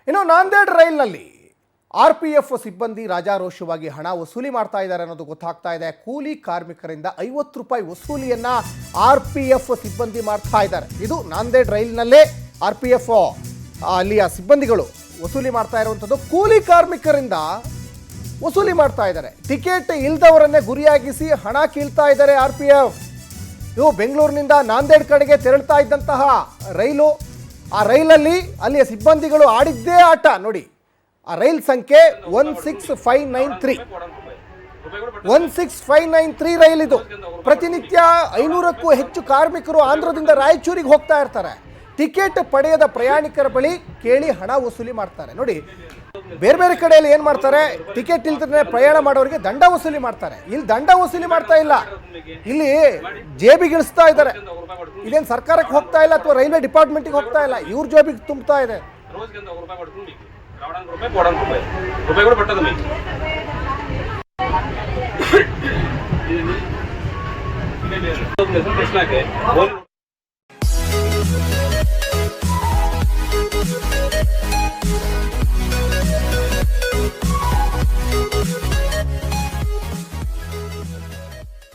ಇನ್ನು ನಾಂದೇಡ್ ರೈಲ್ನಲ್ಲಿ RPF ಸಿಬ್ಬಂದಿ ರಾಜಾರೋಷವಾಗಿ ಹಣ ವಸೂಲಿ ಮಾಡ್ತಾ ಇದ್ದಾರೆ ಅನ್ನೋದು ಗೊತ್ತಾಗ್ತಾ ಇದೆ. ಕೂಲಿ ಕಾರ್ಮಿಕರಿಂದ 50 ರೂಪಾಯಿ ವಸೂಲಿಯನ್ನ RPF ಸಿಬ್ಬಂದಿ ಮಾಡ್ತಾ ಇದ್ದಾರೆ. ಇದು ನಾಂದೇಡ್ ರೈಲ್ನಲ್ಲೇ RPF ಅಲ್ಲಿಯ ಸಿಬ್ಬಂದಿಗಳು ವಸೂಲಿ ಮಾಡ್ತಾ ಇರುವಂಥದ್ದು. ಕೂಲಿ ಕಾರ್ಮಿಕರಿಂದ ವಸೂಲಿ ಮಾಡ್ತಾ ಇದ್ದಾರೆ. ಟಿಕೆಟ್ ಇಲ್ದವರನ್ನೇ ಗುರಿಯಾಗಿಸಿ ಹಣ ಕೀಳ್ತಾ ಇದ್ದಾರೆ RPF. ಇವು ಬೆಂಗಳೂರಿನಿಂದ ನಾಂದೇಡ್ ಕಡೆಗೆ ತೆರಳ್ತಾ ಇದ್ದಂತಹ ರೈಲು. ಆ ರೈಲಲ್ಲಿ ಅಲ್ಲಿಯ ಸಿಬ್ಬಂದಿಗಳು ಆಡಿದ್ದೇ ಆಟ ನೋಡಿ. ಆ ರೈಲ್ ಸಂಖ್ಯೆ 16593 ರೈಲ್ ಇದು. ಪ್ರತಿನಿತ್ಯ 500ಕ್ಕೂ ಹೆಚ್ಚು ಕಾರ್ಮಿಕರು ಆಂಧ್ರದಿಂದ ರಾಯಚೂರಿಗೆ ಹೋಗ್ತಾ ಇರ್ತಾರೆ. ಟಿಕೆಟ್ ಪಡೆಯದ ಪ್ರಯಾಣಿಕರ ಬಳಿ ಕೇಳಿ ಹಣ ವಸೂಲಿ ಮಾಡ್ತಾರೆ ನೋಡಿ. ಬೇರೆ ಬೇರೆ ಕಡೆಯಲ್ಲಿ ಏನು ಮಾಡ್ತಾರೆ, ಟಿಕೆಟ್ ಇಲ್ದೇ ಪ್ರಯಾಣ ಮಾಡೋರಿಗೆ ದಂಡ ವಸೂಲಿ ಮಾಡ್ತಾರೆ. ಇಲ್ಲಿ ದಂಡ ವಸೂಲಿ ಮಾಡ್ತಾ ಇಲ್ಲ, ಇಲ್ಲಿ ಜೇಬಿಗಿಳಿಸ್ತಾ ಇದ್ದಾರೆ. ಇದೇನು ಸರ್ಕಾರಕ್ಕೆ ಹೋಗ್ತಾ ಇಲ್ಲ ಅಥವಾ ರೈಲ್ವೆ ಡಿಪಾರ್ಟ್ಮೆಂಟಿಗೆ ಹೋಗ್ತಾ ಇಲ್ಲ, ಇವ್ರ ಜೇಬಿಗೆ ತುಂಬ್ತಾ ಇದೆ. రూపాయి